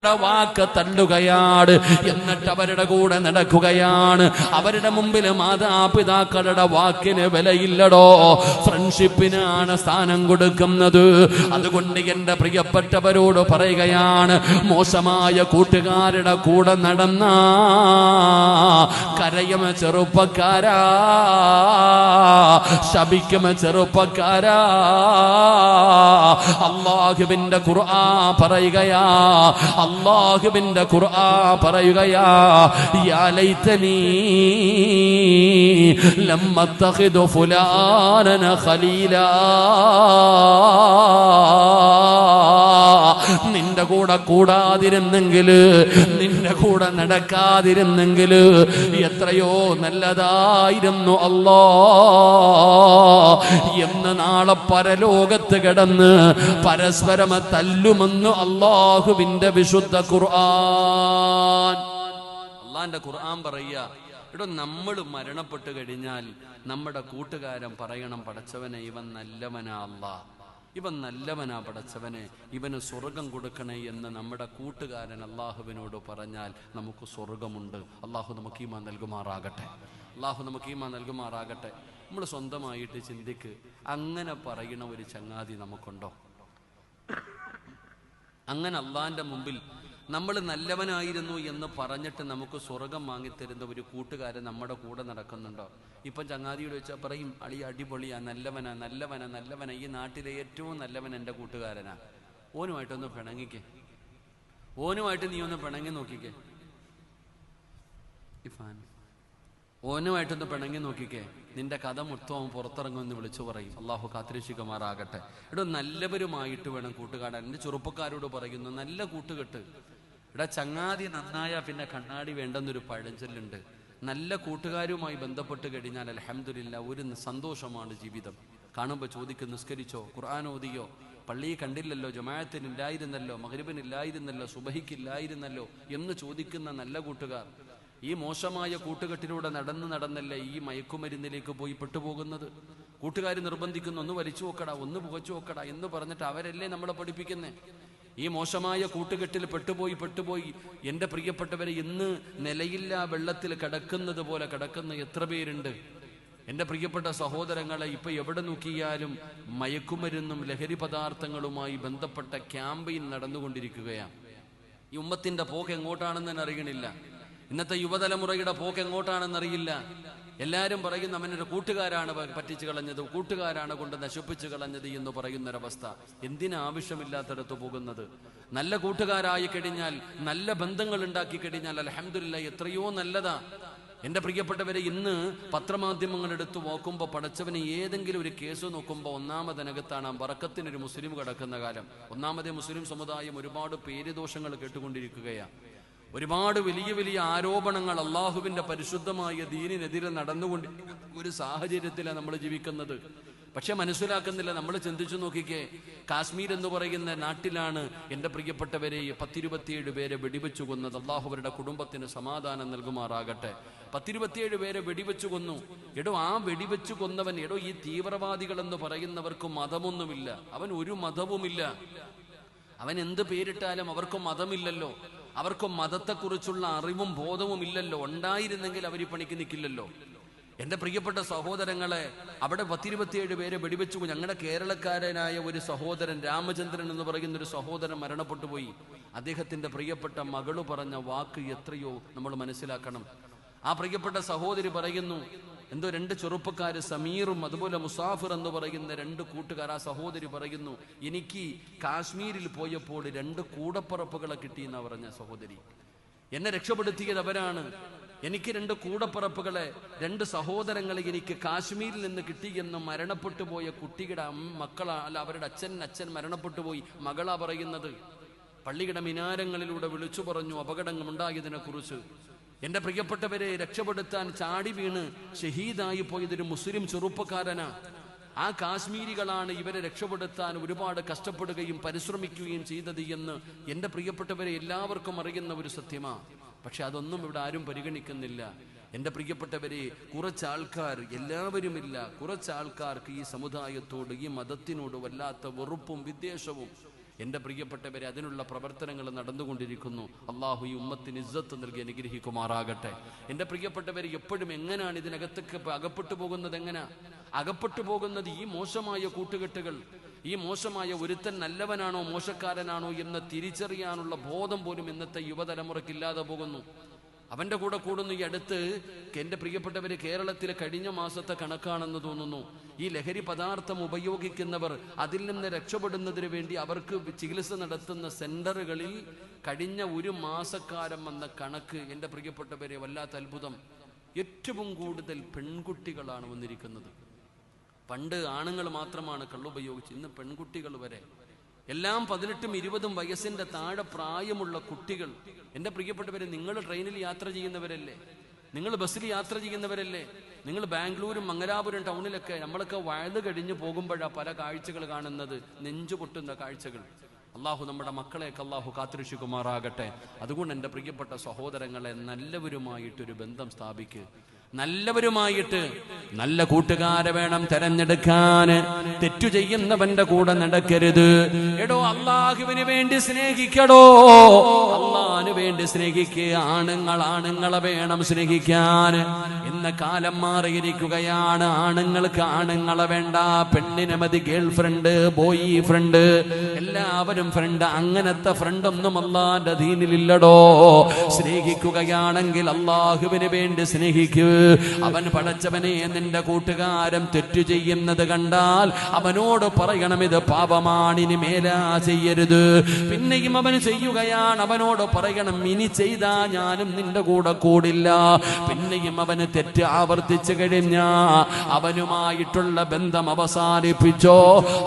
വാക്ക് തള്ളുകയാണ്. എന്നിട്ട് അവരുടെ കൂടെ നടക്കുകയാണ്. അവരുടെ മുമ്പിൽ മാതാപിതാക്കളുടെ വാക്കിന് വിലയില്ലടോ, ഫ്രണ്ട്ഷിപ്പിനാണ് സ്ഥാനം കൊടുക്കുന്നത്. അതുകൊണ്ട് എന്റെ പ്രിയപ്പെട്ടവരോട് പറയുകയാണ്, മോശമായ കൂട്ടുകാരുടെ കൂടെ നടന്ന കരയും ചെറുപ്പക്കാരാ, ശപിക്കും ചെറുപ്പക്കാരാ. അല്ലാഹുവിന്റെ ഖുർആൻ പറയുകയാ, അല്ലാഹുവിന്റെ ഖുർആൻ പറയുകയാ, യാ ലൈതനീ ലം അത്തഖിദു ഫുലാനന ഖലീലാ. നിന്റെ കൂടെ കൂടാതിരുന്നെങ്കിൽ, നിന്റെ കൂടെ നടക്കാതിരുന്നെങ്കിൽ എത്രയോ നല്ലതായിരുന്നു അല്ലാ എന്ന് നാളെ പരലോകത്ത് കിടന്ന് പരസ്പരം തല്ലുമെന്ന് അല്ലാഹുവിന്റെ വിശുദ്ധ ഖുർആൻ. അല്ലാഹുവിന്റെ ഖുർആൻ പറയുക, ഇവിടെ നമ്മൾ മരണപ്പെട്ട് കഴിഞ്ഞാൽ നമ്മുടെ കൂട്ടുകാരൻ പറയണം, പടച്ചവനെ ഇവൻ നല്ലവനാ അല്ലാ, ഇവൻ നല്ലവനാ പടച്ചവനെ, ഇവന് സ്വർഗം കൊടുക്കണേ എന്ന് നമ്മുടെ കൂട്ടുകാരൻ അള്ളാഹുവിനോട് പറഞ്ഞാൽ നമുക്ക് സ്വർഗമുണ്ട്. അള്ളാഹു നമുക്ക് ഈമാൻ നൽകുമാറാകട്ടെ, അള്ളാഹു നമുക്ക് ഈമാൻ നൽകുമാറാകട്ടെ. നമ്മൾ സ്വന്തമായിട്ട് ചിന്തിക്ക്, അങ്ങനെ പറയുന്ന ഒരു ചങ്ങാതി നമുക്കുണ്ടോ? അങ്ങനെ അള്ളാഹിന്റെ മുമ്പിൽ നമ്മൾ നല്ലവനായിരുന്നു എന്ന് പറഞ്ഞിട്ട് നമുക്ക് സ്വർഗം വാങ്ങിത്തരുന്ന ഒരു കൂട്ടുകാരൻ നമ്മുടെ കൂടെ നടക്കുന്നുണ്ടോ? ഇപ്പം ചങ്ങാതിയോട് വെച്ചാൽ പറയും, അളി അടിപൊളിയാ, നല്ലവനാ നല്ലവനാ നല്ലവനാ, ഈ നാട്ടിലെ ഏറ്റവും നല്ലവൻ എൻ്റെ കൂട്ടുകാരനാ. ഓനുമായിട്ടൊന്ന് പിണങ്ങിക്കേ, ഓനുമായിട്ട് നീ ഒന്ന് പിണങ്ങി നോക്കിക്കേ, ഓനുമായിട്ടൊന്ന് പിണങ്ങി നോക്കിക്കേ, നിന്റെ കഥ മൊത്തം പുറത്തിറങ്ങുമെന്ന് വിളിച്ചു പറയും. അള്ളാഹു കാത്തിരക്ഷിക്കുമാറാകട്ടെ. ഇവിടെ നല്ലവരുമായിട്ട് വേണം കൂട്ടുകാരാൻ. എൻ്റെ ചെറുപ്പക്കാരോട് പറയുന്നു, നല്ല കൂട്ടുകെട്ട്. ഇവിടെ ചങ്ങാതി നന്നായ പിന്നെ കണ്ണാടി വേണ്ടെന്നൊരു പഴഞ്ചൊല്ലുണ്ട്. നല്ല കൂട്ടുകാരുമായി ബന്ധപ്പെട്ട് കഴിഞ്ഞാൽ അൽഹംദുലില്ലാ ഒരു സന്തോഷമാണ് ജീവിതം. കാണുമ്പോൾ ചോദിക്കും, നിസ്കരിച്ചോ, ഖുർആൻ ഓതിയോ, പള്ളിയിൽ കണ്ടില്ലല്ലോ, ജമാഅത്തിനില്ലായിരുന്നല്ലോ, മഗ്രിബിനില്ലായിരുന്നല്ലോ, സുബഹിക്കില്ലായിരുന്നല്ലോ എന്ന് ചോദിക്കുന്ന നല്ല കൂട്ടുകാർ. ഈ മോശമായ കൂട്ടുകെട്ടിലൂടെ നടന്നല്ലേ ഈ മയക്കുമരുന്നിലേക്ക് പോയി പെട്ടുപോകുന്നത്. കൂട്ടുകാർ നിർബന്ധിക്കുന്നു, ഒന്ന് വലിച്ചു നോക്കടാ, ഒന്ന് പുകച്ചു നോക്കടാ എന്ന് പറഞ്ഞിട്ട് അവരല്ലേ നമ്മളെ പഠിപ്പിക്കുന്നേ. ഈ മോശമായ കൂട്ടുകെട്ടിൽ പെട്ടുപോയി എൻ്റെ പ്രിയപ്പെട്ടവരെ ഇന്ന് നിലയില്ലാ വെള്ളത്തിൽ കിടക്കുന്നത് പോലെ കിടക്കുന്ന എത്ര പേരുണ്ട് എൻ്റെ പ്രിയപ്പെട്ട സഹോദരങ്ങളെ. ഇപ്പൊ എവിടെ നോക്കിയാലും മയക്കുമരുന്നും ലഹരി പദാർത്ഥങ്ങളുമായി ബന്ധപ്പെട്ട ക്യാമ്പയിൻ നടന്നുകൊണ്ടിരിക്കുകയാണ്. ഈ ഉമ്മത്തിന്റെ പോക്ക് എങ്ങോട്ടാണെന്ന് തന്നെ അറിയണില്ല. ഇന്നത്തെ യുവതലമുറയുടെ പോക്ക് എങ്ങോട്ടാണെന്നറിയില്ല. എല്ലാവരും പറയുന്ന അവനൊരു കൂട്ടുകാരാണ് പറ്റിച്ചു കളഞ്ഞത്, കൂട്ടുകാരാണ് കൊണ്ട് നശിപ്പിച്ചു കളഞ്ഞത് എന്ന് പറയുന്നൊരവസ്ഥ. എന്തിനാവശ്യമില്ലാത്തടത്ത് പോകുന്നത്? നല്ല കൂട്ടുകാരായി കഴിഞ്ഞാൽ, നല്ല ബന്ധങ്ങൾ ഉണ്ടാക്കി കഴിഞ്ഞാൽ അൽഹംദുലില്ലാ എത്രയോ നല്ലതാ. എൻ്റെ പ്രിയപ്പെട്ടവരെ, ഇന്ന് പത്രമാധ്യമങ്ങൾ എടുത്ത് നോക്കുമ്പോൾ പടച്ചവന് ഏതെങ്കിലും ഒരു കേസ് നോക്കുമ്പോൾ ഒന്നാമതിനകത്താണ് ബറക്കത്തിനൊരു മുസ്ലിം കിടക്കുന്ന കാലം. ഒന്നാമതേ മുസ്ലിം സമുദായം ഒരുപാട് പേരുദോഷങ്ങൾ കേട്ടുകൊണ്ടിരിക്കുകയാണ്. ഒരുപാട് വലിയ വലിയ ആരോപണങ്ങൾ അള്ളാഹുവിന്റെ പരിശുദ്ധമായ ദീനിനെതിരെ നടന്നുകൊണ്ട് ഒരു സാഹചര്യത്തിലാണ് നമ്മൾ ജീവിക്കുന്നത്. പക്ഷെ മനസ്സിലാക്കുന്നില്ല. നമ്മൾ ചിന്തിച്ചു നോക്കിക്കേ, കാശ്മീർ എന്ന് പറയുന്ന നാട്ടിലാണ് എൻ്റെ പ്രിയപ്പെട്ടവരെ 10-27 പേരെ വെടിവെച്ചു കൊന്നത്. അള്ളാഹു അവരുടെ കുടുംബത്തിന് സമാധാനം നൽകുമാറാകട്ടെ. 10-27 പേരെ വെടിവെച്ചു കൊന്നു. എടോ, ആ വെടിവെച്ചു കൊന്നവൻ, എടോ ഈ തീവ്രവാദികൾ എന്ന് പറയുന്നവർക്ക് മതമൊന്നുമില്ല, അവൻ ഒരു മതവുമില്ല. അവൻ എന്ത് പേരിട്ടാലും അവർക്ക് മതമില്ലല്ലോ, അവർക്ക് മതത്തെക്കുറിച്ചുള്ള അറിവും ബോധവും ഇല്ലല്ലോ. ഉണ്ടായിരുന്നെങ്കിൽ അവർ ഈ പണിക്ക് നിൽക്കില്ലല്ലോ. എൻ്റെ പ്രിയപ്പെട്ട സഹോദരങ്ങളെ, അവിടെ 10-27 പേരെ വെടിവെച്ചു. ഞങ്ങളുടെ കേരളക്കാരനായ ഒരു സഹോദരൻ, രാമചന്ദ്രൻ എന്ന് പറയുന്ന ഒരു സഹോദരൻ മരണപ്പെട്ടു പോയി. അദ്ദേഹത്തിന്റെ പ്രിയപ്പെട്ട മകള് പറഞ്ഞ വാക്ക് എത്രയോ നമ്മൾ മനസ്സിലാക്കണം. ആ പ്രിയപ്പെട്ട സഹോദരി പറയുന്നു, എന്തോ 2 ചെറുപ്പക്കാര്, സമീറും അതുപോലെ മുസാഫിർ എന്ന് പറയുന്ന 2 കൂട്ടുകാർ. ആ സഹോദരി പറയുന്നു, എനിക്ക് കാശ്മീരിൽ പോയപ്പോൾ 2 കൂടപ്പറപ്പുകളെ കിട്ടിയെന്നാ പറഞ്ഞ സഹോദരി. എന്നെ രക്ഷപ്പെടുത്തിയത് അവരാണ്. എനിക്ക് 2 കൂടപ്പറപ്പുകളെ, 2 സഹോദരങ്ങളെ എനിക്ക് കാശ്മീരിൽ നിന്ന് കിട്ടിയെന്ന് മരണപ്പെട്ടു പോയ കുട്ടിയുടെ മക്കളാ, അല്ല അവരുടെ അച്ഛൻ മരണപ്പെട്ടു പോയി. മകളാ പറയുന്നത്. പള്ളിയുടെ മിനാരങ്ങളിലൂടെ വിളിച്ചു പറഞ്ഞു അപകടങ്ങൾ ഉണ്ടായതിനെ കുറിച്ച്. എൻ്റെ പ്രിയപ്പെട്ടവരെ, രക്ഷപ്പെടുത്താൻ ചാടി വീണ് ഷഹീദായി പോയതൊരു മുസ്ലിം ചെറുപ്പക്കാരനാ. ആ കാശ്മീരികളാണ് ഇവരെ രക്ഷപ്പെടുത്താൻ ഒരുപാട് കഷ്ടപ്പെടുകയും പരിശ്രമിക്കുകയും ചെയ്തത് എന്ന് എൻ്റെ പ്രിയപ്പെട്ടവരെ എല്ലാവർക്കും അറിയുന്ന ഒരു സത്യമാ. പക്ഷെ അതൊന്നും ഇവിടെ ആരും പരിഗണിക്കുന്നില്ല. എൻ്റെ പ്രിയപ്പെട്ടവരെ, കുറച്ചാൾക്കാർ, എല്ലാവരുമില്ല, കുറച്ചാൾക്കാർക്ക് ഈ സമുദായത്തോട്, ഈ മതത്തിനോട് വല്ലാത്ത വെറുപ്പും വിദ്വേഷവും എൻ്റെ പ്രിയപ്പെട്ടവരെ, അതിനുള്ള പ്രവർത്തനങ്ങൾ നടന്നുകൊണ്ടിരിക്കുന്നു. അള്ളാഹു ഈ ഉമ്മത്തിന് ഇസ്സത്ത് നൽകി അനുഗ്രഹിക്കുമാറാകട്ടെ. എൻ്റെ പ്രിയപ്പെട്ടവരെ, എപ്പോഴും എങ്ങനെയാണ് ഇതിനകത്തൊക്കെ അകപ്പെട്ടു പോകുന്നത്? അകപ്പെട്ടു പോകുന്നത് ഈ മോശമായ കൂട്ടുകെട്ടുകൾ, ഈ മോശമായ ഒരുത്തൻ നല്ലവനാണോ മോശക്കാരനാണോ എന്ന് തിരിച്ചറിയാനുള്ള ബോധം പോലും ഇന്നത്തെ യുവതലമുറയ്ക്കില്ലാതെ പോകുന്നു. അവൻ്റെ കൂടെ കൂടുന്നു. ഈ അടുത്ത് എൻ്റെ പ്രിയപ്പെട്ടവര്, കേരളത്തിലെ കഴിഞ്ഞ മാസത്തെ കണക്കാണെന്ന് തോന്നുന്നു, ഈ ലഹരി പദാർത്ഥം ഉപയോഗിക്കുന്നവർ അതിൽ നിന്ന് രക്ഷപ്പെടുന്നതിന് വേണ്ടി അവർക്ക് ചികിത്സ നടത്തുന്ന സെന്ററുകളിൽ കഴിഞ്ഞ ഒരു മാസക്കാലം വന്ന കണക്ക്, എൻ്റെ പ്രിയപ്പെട്ടവരെ, വല്ലാത്ത അത്ഭുതം. ഏറ്റവും കൂടുതൽ പെൺകുട്ടികളാണ് വന്നിരിക്കുന്നത്. പണ്ട് ആണുങ്ങൾ മാത്രമാണ് കള്ളുപയോഗിച്ച്, ഇന്ന് പെൺകുട്ടികൾ വരെ. എല്ലാം 18ഉം 20ഉം വയസ്സിന്റെ താഴെ പ്രായമുള്ള കുട്ടികൾ. എൻ്റെ പ്രിയപ്പെട്ടവരെ, നിങ്ങൾ ട്രെയിനിൽ യാത്ര ചെയ്യുന്നവരല്ലേ, നിങ്ങൾ ബസ്സിൽ യാത്ര ചെയ്യുന്നവരല്ലേ, നിങ്ങൾ ബാംഗ്ലൂരും മംഗലാപുരം ടൗണിലൊക്കെ നമ്മളൊക്കെ വഴുത് കഴിഞ്ഞ് പോകുമ്പോഴാണ് പല കാഴ്ചകൾ കാണുന്നത്, നെഞ്ചു പൊട്ടുന്ന കാഴ്ചകൾ. അള്ളാഹു നമ്മുടെ മക്കളെയൊക്കെ അള്ളാഹു കാത്തുരക്ഷിക്കുമാറാകട്ടെ. അതുകൊണ്ട് എൻ്റെ പ്രിയപ്പെട്ട സഹോദരങ്ങളെ, നല്ലവരുമായിട്ടൊരു ബന്ധം സ്ഥാപിക്കുക. നല്ലവരുമായിട്ട് നല്ല കൂട്ടുകാരെ വേണം തെരഞ്ഞെടുക്കാൻ. തെറ്റു ചെയ്യുന്നവന്റെ കൂടെ നടക്കരുത്. എടോ, അള്ളാഹുവിന് വേണ്ടി സ്നേഹിക്കടോ, അള്ളാഹിന് വേണ്ടി സ്നേഹിക്കുക. ആണുങ്ങളെ വേണം സ്നേഹിക്കാൻ. ഇന്ന് കാലം മാറിയിരിക്കുകയാണ്. ആണുങ്ങൾക്ക് ആണുങ്ങളെ വേണ്ട, പെണ്ണിന് മതി ഗേൾ ഫ്രണ്ട്, ബോയ് ഫ്രണ്ട്, എല്ലാവരും ഫ്രണ്ട്. അങ്ങനത്തെ ഫ്രണ്ടൊന്നും അള്ളാന്റെ ദീനിലില്ലടോ. സ്നേഹിക്കുകയാണെങ്കിൽ അള്ളാഹുവിന് വേണ്ടി സ്നേഹിക്കൂ. അവൻ പടച്ചവനെ, നിന്റെ കൂട്ടുകാരൻ തെറ്റു ചെയ്യുന്നത് കണ്ടാൽ അവനോട് പറയണം, ഇത് പാപമാണ്, ഇനി മേലാ ചെയ്യരുത്. പിന്നെയും അവൻ ചെയ്യുകയാണ്, അവനോട് പറയണം, ഇനി ചെയ്താ ഞാനും നിന്റെ കൂടെ കൂടില്ല. പിന്നെയും അവന് തെറ്റ് ആവർത്തിച്ചു കഴിഞ്ഞാ അവനുമായിട്ടുള്ള ബന്ധം അവസാനിപ്പിച്ചോ.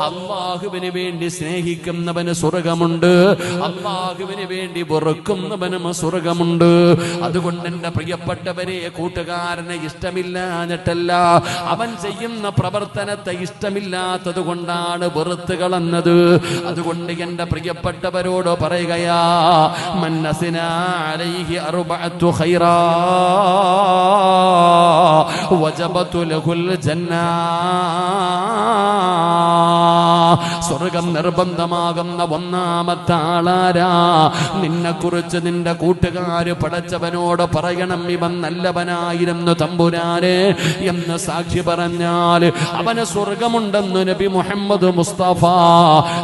അള്ളാഹുവിന് വേണ്ടി സ്നേഹിക്കുന്നവന് സ്വർഗമുണ്ട്, അള്ളാഹുവിന് വേണ്ടി വെറുക്കുന്നവനും സ്വർഗമുണ്ട്. അതുകൊണ്ട് എന്റെ പ്രിയപ്പെട്ടവരെ, കൂട്ടുകാരനെ ഇഷ്ടമില്ലാഞ്ഞിട്ടല്ല, അവൻ ചെയ്യുന്ന പ്രവർത്തനത്തെ ഇഷ്ടമില്ലാത്തത് കൊണ്ടാണ് വെറുത്ത് കളഞ്ഞത്. അതുകൊണ്ട് എന്റെ പ്രിയപ്പെട്ടവരോട് പറയുകയാ, മന്നസിനാ അലൈഹി അർബഅത്തു ഖൈറാ വജബതു ലഹുൽ ജന്നാ. സ്വർഗം നിർബന്ധമാകുന്ന ഒന്നാമത്തെ ആളാരാ? നിന്നെ കുറിച്ച് നിന്റെ കൂട്ടുകാര് പടച്ചവനോട് പറയണം, ഇവൻ നല്ലവനായിരുന്നു തമ്പുരാനെ എന്ന് സാക്ഷി പറഞ്ഞാൽ അവന് സ്വർഗമുണ്ടെന്ന് നബി മുഹമ്മദ് മുസ്തഫ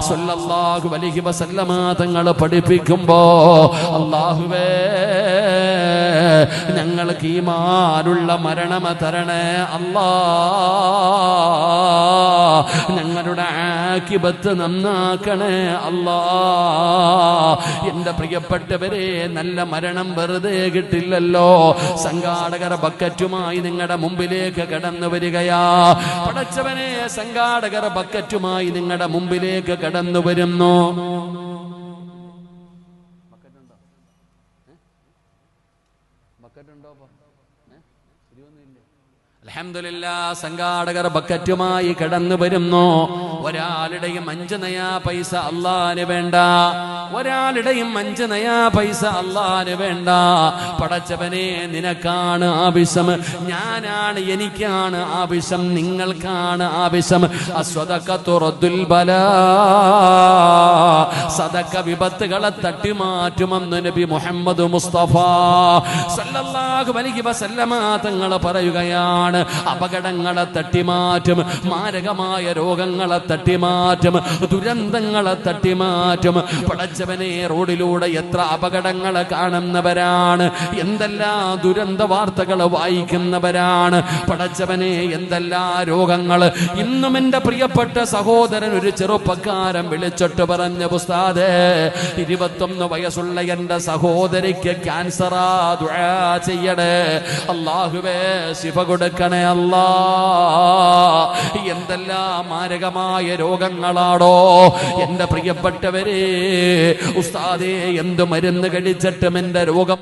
സ്വല്ലല്ലാഹു അലൈഹി വസല്ലമ തങ്ങൾ പഠിപ്പിക്കുമ്പോ, അല്ലാഹുവേ, ഞങ്ങൾക്ക് ഈമാനുള്ള മരണം തരണേ അല്ലാ. ഞങ്ങളുടെ ആഖിബത്ത് നന്നാക്കണേ അല്ലാ. എന്റെ പ്രിയപ്പെട്ടവരെ, നല്ല മരണം വെറുതെ കിട്ടില്ലല്ലോ. സംഘാടകർ ബക്കറ്റുമായി നിങ്ങളുടെ മുമ്പിലേക്ക് കടന്നു വരികയാ. പടച്ചവനെ, സംഘാടകർ ബക്കറ്റുമായി നിങ്ങളുടെ മുമ്പിലേക്ക് കടന്നു വരുന്നു. അൽഹംദുലില്ലാഹ്, സംഘാടകർ ബക്കറ്റുമായി കടന്നു വരുന്നു. ഒരാളുടെയും 5 നയാ പൈസ അല്ലാഹുവിന് വേണ്ട, ഒരാളുടെയും 5 നയാ പൈസ അല്ലാഹുവിന് വേണ്ട. പടച്ചവനെ, നിനക്കാണ് ആവശ്യം, ഞാനാണ്, എനിക്കാണ് ആവശ്യം, നിങ്ങൾക്കാണ് ആവശ്യം. അസ്വദഖത്തു റദ്ദുൽ ബലാ, സദഖ വിപത്തുകളെ തട്ടിമാറ്റുമെന്ന് നബി മുഹമ്മദ് മുസ്തഫ സല്ലല്ലാഹു അലൈഹി വസല്ലമ തങ്ങൾ പറയുകയാണ്. അപകടങ്ങളെ തട്ടിമാറ്റും, മാരകമായ രോഗങ്ങളെ തട്ടിമാറ്റും, ദുരന്തങ്ങളെ തട്ടിമാറ്റും. പടച്ചവനെ, റോഡിലൂടെ എത്ര അപകടങ്ങൾ കാണുന്നവരാണ്, എന്തെല്ലാം ദുരന്ത വാർത്തകൾ വായിക്കുന്നവരാണ്. പടച്ചവനെ, എന്തെല്ലാം രോഗങ്ങൾ. ഇന്നും എന്റെ പ്രിയപ്പെട്ട സഹോദരൻ, ഒരു ചെറുപ്പക്കാരൻ വിളിച്ചിട്ട് പറഞ്ഞ, ഉസ്താദേ, 21 വയസ്സുള്ള എന്റെ സഹോദരിക്ക് ക്യാൻസറാ, ദുആ ചെയ്യണേ അല്ലാഹുവേ, ശിഫ കൊടുക്കണേ അല്ലാ. എന്തെല്ലാം മാരകമായ രോഗങ്ങളാണോ എന്റെ പ്രിയപ്പെട്ടവരെ. ഉസ്താദേ, എന്ത് മരുന്ന് കഴിച്ചിട്ടും എന്റെ രോഗം